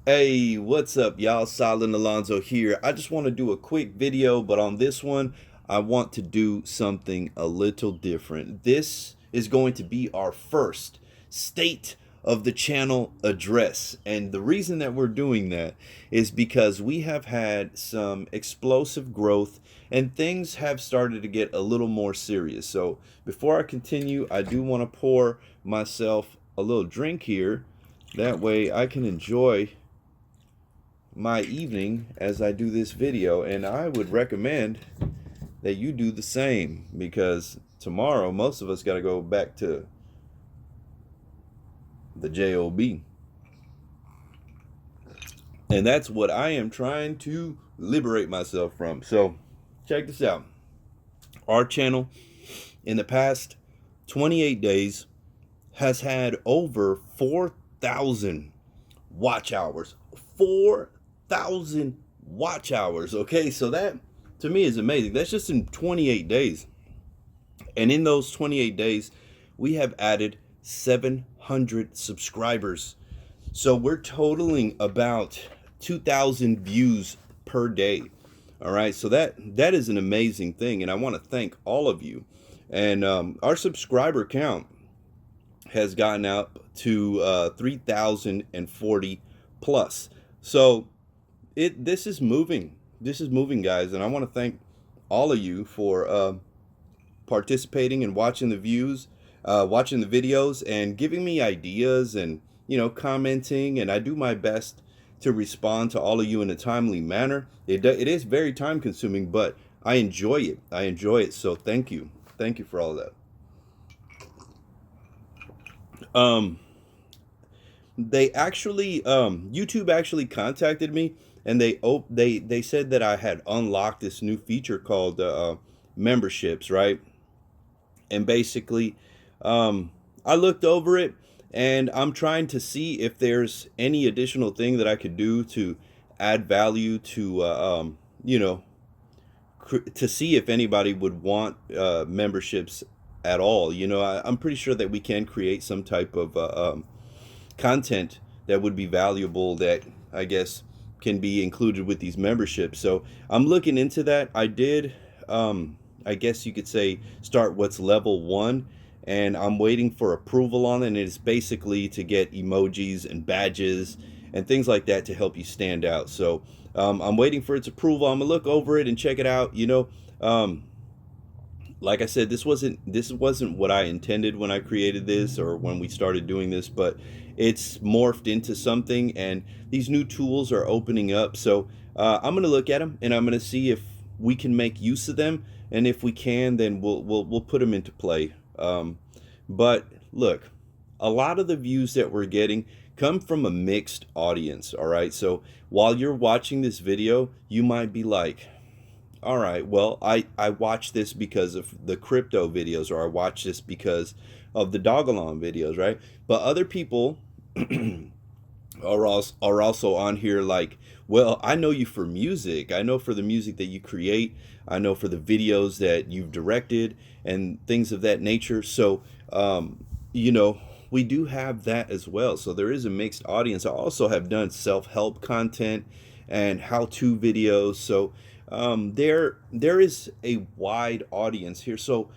Hey, what's up, y'all? Silent Alonzo here. I just want to do a quick video, but on this one, I want to do something a little different. This is going to be our first state of the channel address. And the reason that we're doing that is because we have had some explosive growth and things have started to get a little more serious. So before I continue, I do want to pour myself a little drink here. That way I can enjoy my evening as I do this video, and I would recommend that you do the same because tomorrow most of us got to go back to the job, and that's what I am trying to liberate myself from. So check this out. Our channel in the past 28 days has had over 4,000 watch hours. 4,000 watch hours. Okay, so that to me is amazing. That's just in 28 days. And in those 28 days, we have added 700 subscribers. So we're totaling about 2,000 views per day. All right, so that is an amazing thing, and I want to thank all of you. And our subscriber count has gotten up to 3,040 plus. So this is moving. This is moving, guys, and I want to thank all of you for participating and watching the views, watching the videos, and giving me ideas and commenting. And I do my best to respond to all of you in a timely manner. It is very time consuming, but I enjoy it. I enjoy it. So thank you for all of that. They actually YouTube actually contacted me, and they said that I had unlocked this new feature called memberships, right? And basically, I looked over it, and I'm trying to see if there's any additional thing that I could do to add value to to see if anybody would want memberships at all. I'm pretty sure that we can create some type of content that would be valuable that I guess can be included with these memberships. So I'm looking into that. I did, I guess you could say, start what's level 1, and I'm waiting for approval on it. And it's basically to get emojis and badges and things like that to help you stand out. So I'm waiting for its approval. I'm gonna look over it and check it out. Like I said, this wasn't what I intended when I created this or when we started doing this, but it's morphed into something, and these new tools are opening up. So I'm gonna look at them, and I'm gonna see if we can make use of them, and if we can, then we'll put them into play. But look, a lot of the views that we're getting come from a mixed audience. All right, so while you're watching this video, you might be like, all right, well, I watch this because of the crypto videos, or I watch this because of the Dogalon videos, right? But other people are also on here like, well, I know you for music. I know for the music that you create. I know for the videos that you've directed and things of that nature. So, we do have that as well. So there is a mixed audience. I also have done self-help content and how-to videos. So there is a wide audience here. So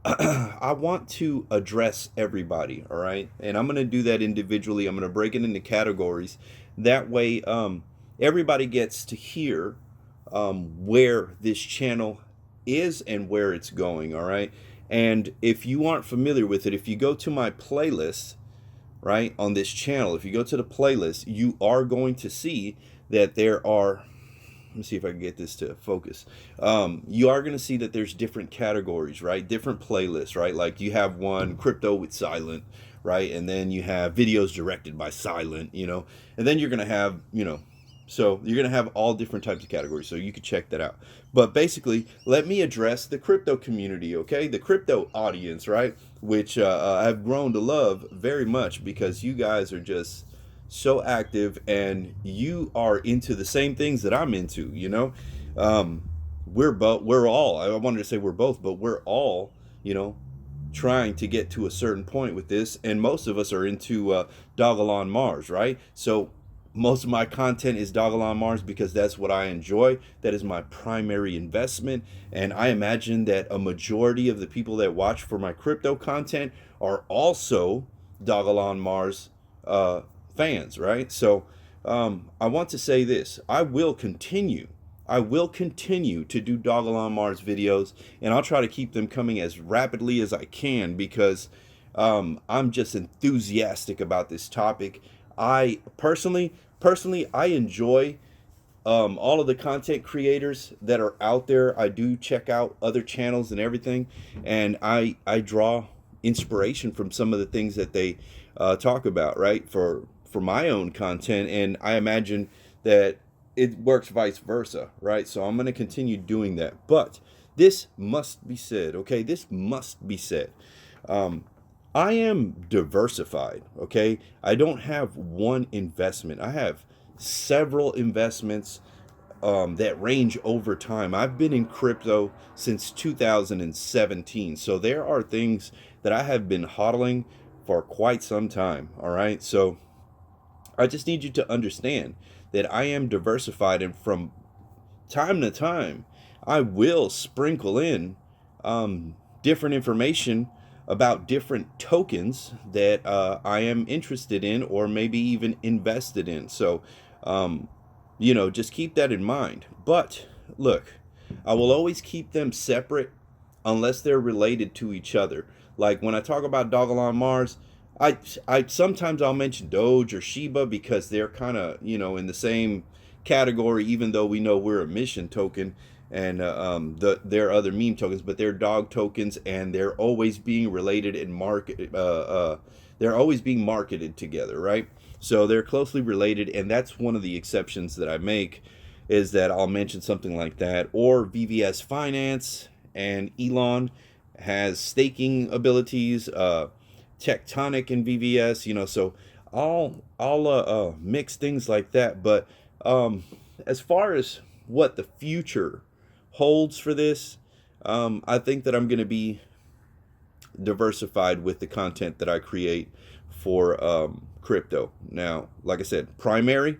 I want to address everybody, all right? And I'm going to do that individually. I'm going to break it into categories. That way, everybody gets to hear where this channel is and where it's going, all right? And if you aren't familiar with it, if you go to my playlist, right, on this channel, if you go to the playlist, you are going to see that there are, let me see if I can get this to focus. You are going to see that there's different categories, right? Different playlists, right? Like you have one, crypto with Silent, right? And then you have videos directed by Silent, and then you're going to have, so you're going to have all different types of categories. So you could check that out. But basically, let me address the crypto community, okay? The crypto audience, right? Which I've grown to love very much because you guys are just so active, and you are into the same things that I'm into. We're all, I wanted to say we're both, but we're all, trying to get to a certain point with this, and most of us are into Dogalon Mars, right? So Most of my content is Doggle on Mars because that's what I enjoy. That is my primary investment. And I imagine that a majority of the people that watch for my crypto content are also Doggle on Mars fans, right? So I want to say this. I will continue to do Doggle on Mars videos, and I'll try to keep them coming as rapidly as I can because I'm just enthusiastic about this topic. I personally, I enjoy all of the content creators that are out there. I do check out other channels and everything, and I draw inspiration from some of the things that they talk about, right? For my own content, and I imagine that it works vice versa, right? So I'm going to continue doing that. But this must be said, okay? This must be said. I am diversified, okay? I don't have one investment. I have several investments that range over time. I've been in crypto since 2017. So there are things that I have been hodling for quite some time, all right? So I just need you to understand that I am diversified, and from time to time, I will sprinkle in different information about different tokens that I am interested in or maybe even invested in. So, just keep that in mind. But look, I will always keep them separate unless they're related to each other. Like when I talk about Doggle on Mars, I sometimes I'll mention Doge or Shiba because they're kind of in the same category, even though we know we're a mission token and there are other meme tokens, but they're dog tokens and they're always being related and they're always being marketed together, right? So they're closely related, and that's one of the exceptions that I make is that I'll mention something like that, or VVS Finance, and Elon has staking abilities. Tectonic in VVS, so I'll mix things like that. But as far as what the future holds for this, I think that I'm going to be diversified with the content that I create for crypto. Now, like I said, primary,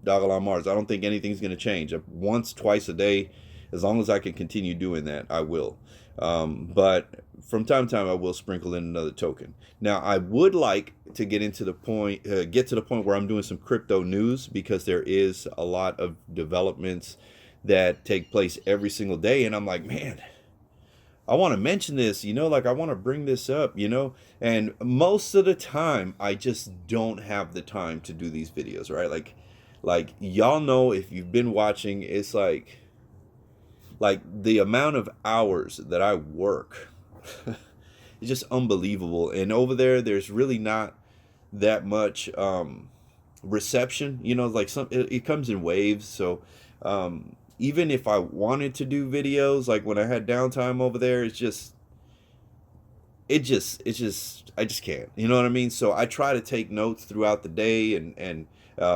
Doggle on Mars. I don't think anything's going to change. Once, twice a day, as long as I can continue doing that, I will. But from time to time, I will sprinkle in another token. Now, I would like to get to the point where I'm doing some crypto news, because there is a lot of developments that take place every single day, and I'm like, man, I want to mention this, like I want to bring this up, and most of the time I just don't have the time to do these videos, right? Like y'all know, if you've been watching, it's like the amount of hours that I work is just unbelievable. And over there's really not that much reception, like it comes in waves. So even if I wanted to do videos, like when I had downtime over there, I just can't, you know what I mean? So I try to take notes throughout the day and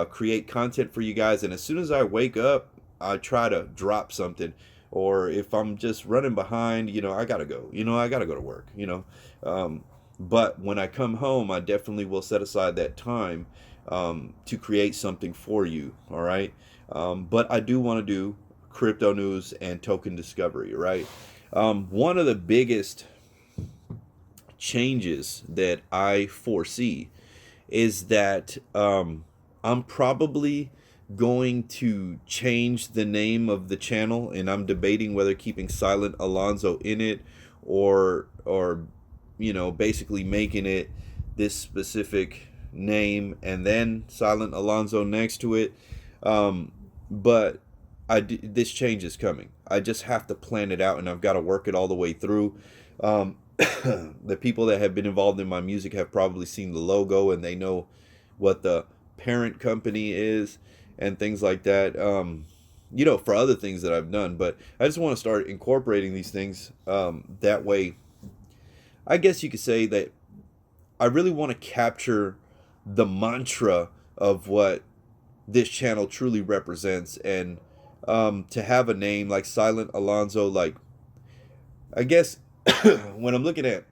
create content for you guys. And as soon as I wake up, I try to drop something. Or if I'm just running behind, I gotta go. I gotta go to work. But when I come home, I definitely will set aside that time to create something for you. All right. But I do want to do crypto news and token discovery. Right. One of the biggest changes that I foresee is that I'm probably going to change the name of the channel, and I'm debating whether keeping Silent Alonzo in it or basically making it this specific name and then Silent Alonzo next to it. But this change is coming. I just have to plan it out, and I've got to work it all the way through. The people that have been involved in my music have probably seen the logo, and they know what the parent company is and things like that, for other things that I've done. But I just want to start incorporating these things. That way, I guess you could say that I really want to capture the mantra of what this channel truly represents. And to have a name like Silent Alonzo, like, I guess when I'm looking at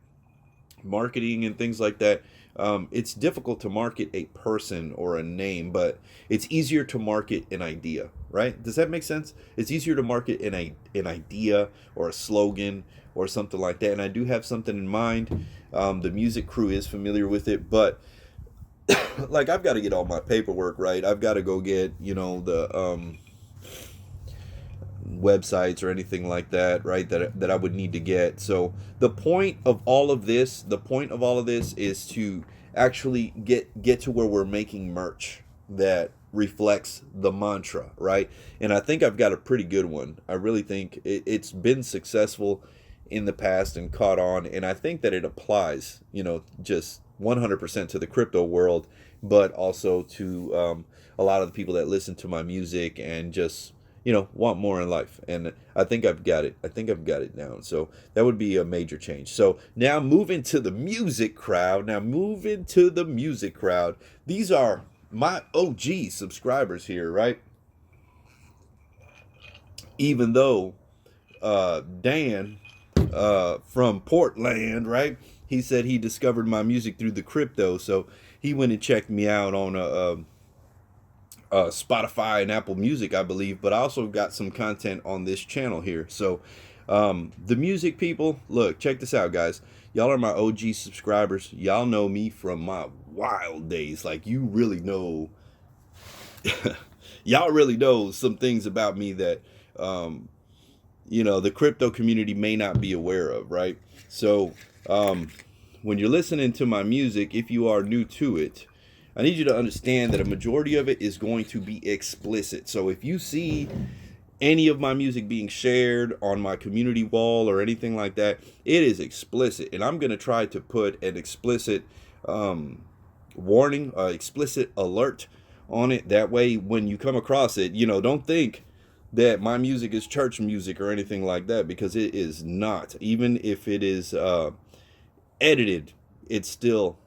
marketing and things like that, it's difficult to market a person or a name, but it's easier to market an idea, right? Does that make sense? It's easier to market an idea or a slogan or something like that. And I do have something in mind. The music crew is familiar with it, but like I've got to get all my paperwork right. I've got to go get, the websites or anything like that, right? That I would need to get. So the point of all of this, is to actually get to where we're making merch that reflects the mantra, right? And I think I've got a pretty good one. I really think it's been successful in the past and caught on, and I think that it applies, just 100% to the crypto world, but also to a lot of the people that listen to my music and just want more in life. And I think I've got it. I think I've got it down. So that would be a major change. So now moving to the music crowd. These are my OG subscribers here, right? Even though Dan from Portland, right? He said he discovered my music through the crypto. So he went and checked me out on Spotify and Apple Music, I believe, but I also got some content on this channel here. So the music people, look, check this out, guys. Y'all are my OG subscribers. Y'all know me from my wild days. Like, you really know, y'all really know some things about me that, the crypto community may not be aware of, right? So when you're listening to my music, if you are new to it, I need you to understand that a majority of it is going to be explicit. So if you see any of my music being shared on my community wall or anything like that, it is explicit. And I'm going to try to put an explicit warning, explicit alert on it. That way, when you come across it, don't think that my music is church music or anything like that, because it is not. Even if it is edited, it's still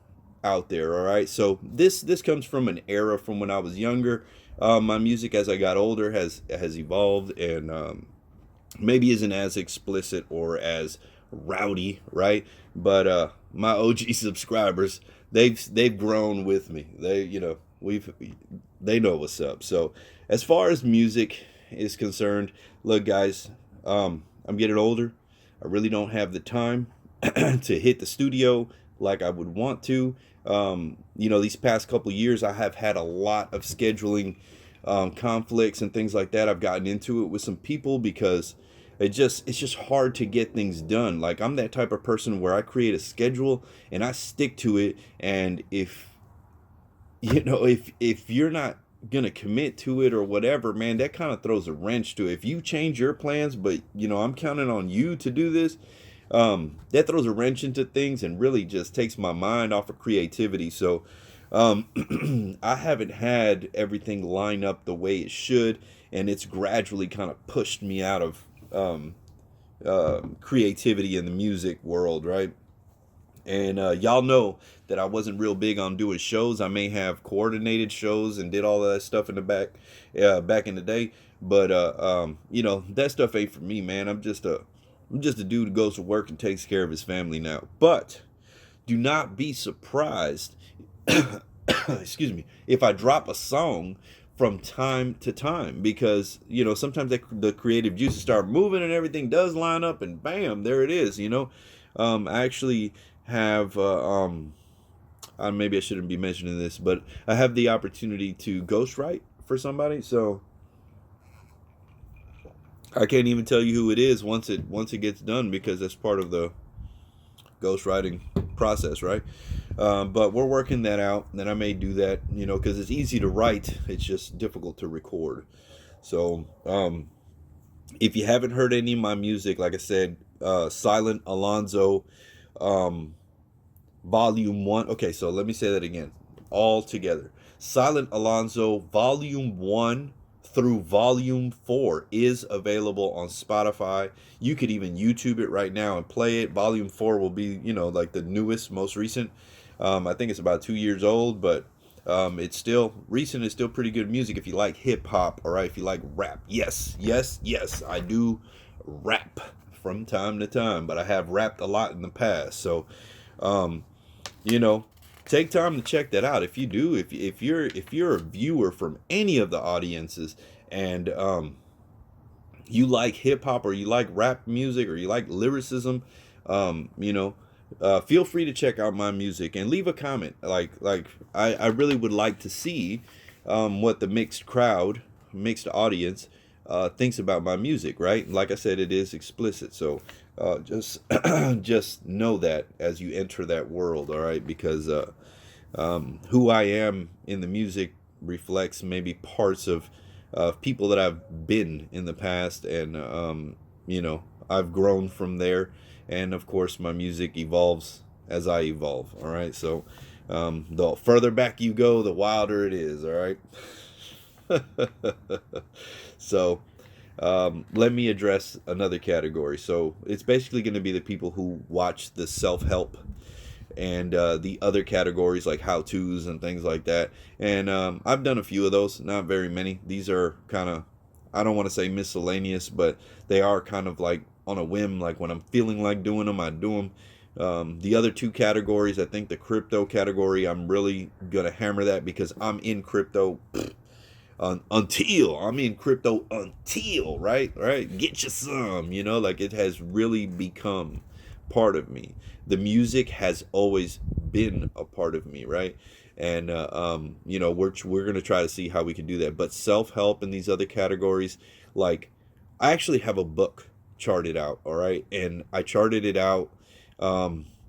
out there. All right, so this comes from an era from when I was younger. My music as I got older has evolved, and maybe isn't as explicit or as rowdy, right? But my OG subscribers, they've grown with me. They know what's up. So as far as music is concerned, look, guys, I'm getting older. I really don't have the time to hit the studio like I would want to. These past couple of years, I have had a lot of scheduling conflicts and things like that. I've gotten into it with some people because it's just hard to get things done. Like, I'm that type of person where I create a schedule and I stick to it. And if you're not gonna commit to it or whatever, man, that kind of throws a wrench to it. If you change your plans, but I'm counting on you to do this, that throws a wrench into things and really just takes my mind off of creativity. So I haven't had everything line up the way it should, and it's gradually kind of pushed me out of creativity in the music world, right? And y'all know that I wasn't real big on doing shows. I may have coordinated shows and did all of that stuff in the back in the day, but that stuff ain't for me, man. I'm just a dude who goes to work and takes care of his family now. But do not be surprised, excuse me, if I drop a song from time to time, because sometimes the creative juices start moving and everything does line up, and bam, there it is. I actually have maybe I shouldn't be mentioning this, but I have the opportunity to ghostwrite for somebody. So I can't even tell you who it is once it gets done, because that's part of the ghostwriting process, right? But we're working that out, and then I may do that, because it's easy to write, it's just difficult to record. So if you haven't heard any of my music, like I said, Silent Alonzo, Volume 1. Okay, so let me say that again, all together. Silent Alonzo, Volume 1 through Volume 4 is available on Spotify. You could even YouTube it right now and play it. Volume 4 will be, like the newest, most recent. I think it's about 2 years old, but it's still recent. It's still pretty good music if you like hip hop, all right? If you like rap. Yes, I do rap from time to time, but I have rapped a lot in the past. So, take time to check that out. If you do, if you're a viewer from any of the audiences, and you like hip hop, or you like rap music, or you like lyricism, you know, feel free to check out my music and leave a comment. I really would like to see what the mixed audience thinks about my music. Right? Like I said, it is explicit, so just just know that as you enter that world. All right, because who I am in the music reflects maybe parts of people that I've been in the past, and you know, I've grown from there, and of course my music evolves as I evolve. All right, so the further back you go, the wilder it is. All right. So let me address another category. So it's basically going to be the people who watch the self-help and the other categories like how-tos and things like that. And I've done a few of those, not very many. These are kind of, I don't want to say miscellaneous, but they are kind of like on a whim. Like when I'm feeling like doing them, I do them. The other two categories, I think the crypto category, I'm really going to hammer that because I'm in crypto until I'm in crypto until, right? Get you some, you know, like it has really become part of me. The music has always been a part of me, right? And you know, we're gonna try to see how we can do that. But self-help in these other categories, like I actually have a book charted out, all right, and I charted it out.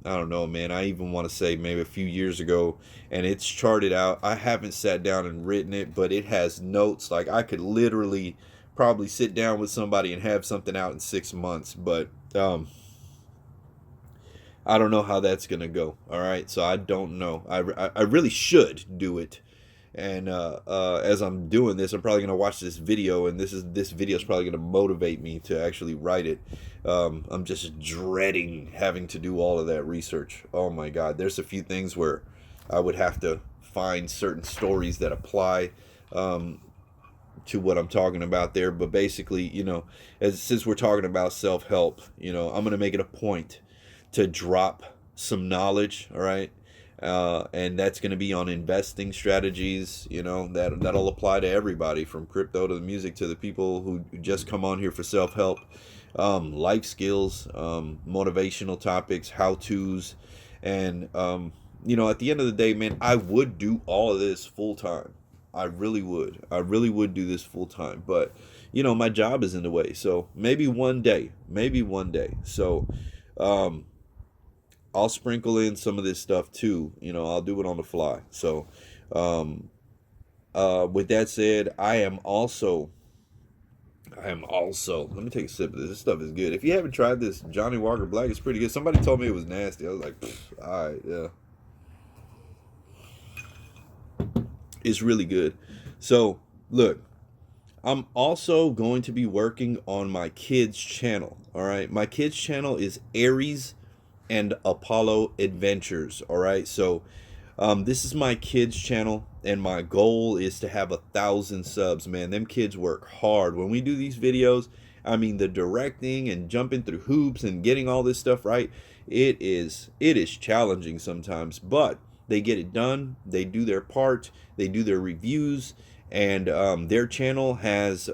I don't know, man. I even want to say maybe a few years ago, and it's charted out. I haven't sat down and written it, but it has notes. Like I could literally probably sit down with somebody and have something out in 6 months, but I don't know how that's gonna go. All right, so I don't know. I really should do it, and as I'm doing this, I'm probably gonna watch this video, and this video is probably gonna motivate me to actually write it. I'm just dreading having to do all of that research. Oh my God, there's a few things where I would have to find certain stories that apply to what I'm talking about there. But basically, you know, since we're talking about self-help, you know, I'm gonna make it a point to drop some knowledge, all right? And that's going to be on investing strategies, you know, that'll apply to everybody from crypto to the music to the people who just come on here for self-help, life skills, motivational topics, how-tos. And, you know, at the end of the day, man, I would do all of this full time. I really would. I really would do this full time. But, you know, my job is in the way. So maybe one day. So, I'll sprinkle in some of this stuff too. You know, I'll do it on the fly. So, with that said, I am also, let me take a sip of this. This stuff is good. If you haven't tried this Johnny Walker Black, it's pretty good. Somebody told me it was nasty. I was like, all right, yeah. It's really good. So, look, I'm also going to be working on my kids' channel. All right. My kids' channel is ARIES and Apollo Adventures. All right, so this is my kids channel, and my goal is to have 1,000 subs. Man, them kids work hard when we do these videos. I mean, the directing and jumping through hoops and getting all this stuff right, it is challenging sometimes, but they get it done. They do their part. They do their reviews, and their channel has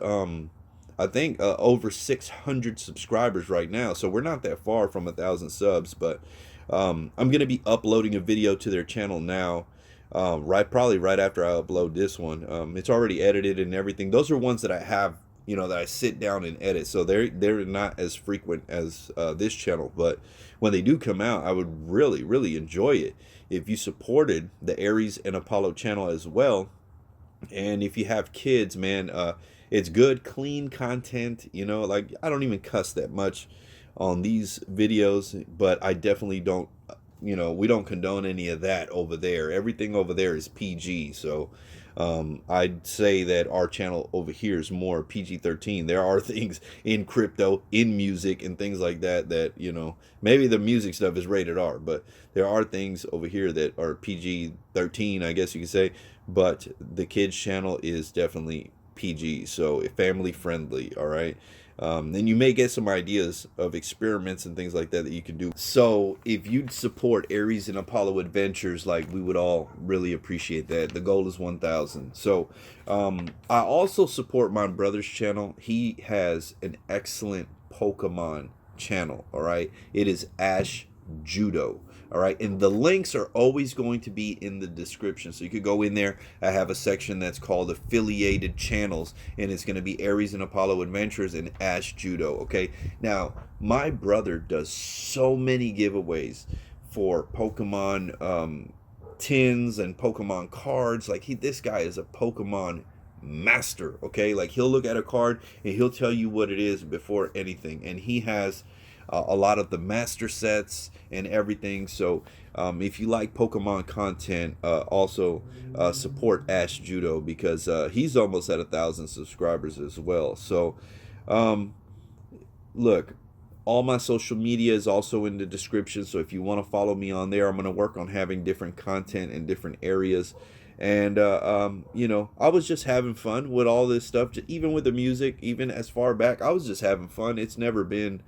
I think over 600 subscribers right now. So we're not that far from 1,000 subs, but I'm going to be uploading a video to their channel now, probably right after I upload this one. It's already edited and everything. Those are ones that I have, you know, that I sit down and edit. So they're not as frequent as this channel, but when they do come out, I would really, really enjoy it if you supported the ARIES and Apollo channel as well. And if you have kids, man, it's good, clean content. You know, like I don't even cuss that much on these videos, but I definitely don't, you know, we don't condone any of that over there. Everything over there is PG. So I'd say that our channel over here is more PG-13. There are things in crypto, in music, and things like that that, you know, maybe the music stuff is rated R, but there are things over here that are PG-13, I guess you could say. But the kids channel is definitely PG, so family friendly. All right. Then you may get some ideas of experiments and things like that you can do. So if you'd support Aries and Apollo Adventures, like, we would all really appreciate that. The goal is 1,000. So I also support my brother's channel. He has an excellent Pokemon channel. All right, it is Ash Judo. All right, and the links are always going to be in the description, so you could go in there. I have a section that's called affiliated channels, and it's going to be Aries and Apollo Adventures and Ash Judo. Okay, now my brother does so many giveaways for Pokemon tins and Pokemon cards. Like, this guy is a Pokemon master. Okay, like, he'll look at a card and he'll tell you what it is before anything, and he has a lot of the master sets and everything. So if you like Pokemon content, also support Ash Judo, because he's almost at 1,000 subscribers as well. So look, all my social media is also in the description, so if you want to follow me on there, I'm going to work on having different content in different areas. And you know, I was just having fun with all this stuff, even with the music. Even as far back, I was just having fun. It's never been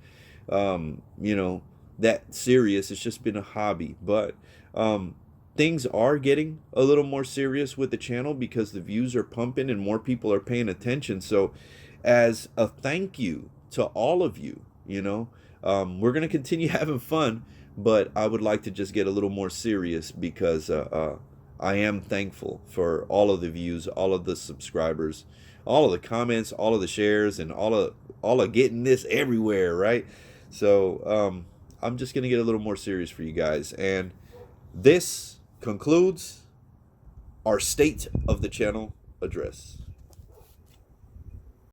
you know, that serious. It's just been a hobby. But things are getting a little more serious with the channel, because the views are pumping and more people are paying attention. So as a thank you to all of you, you know, we're going to continue having fun, but I would like to just get a little more serious, because I am thankful for all of the views, all of the subscribers, all of the comments, all of the shares, and all of getting this everywhere, right? So I'm just going to get a little more serious for you guys. And this concludes our State of the Channel address.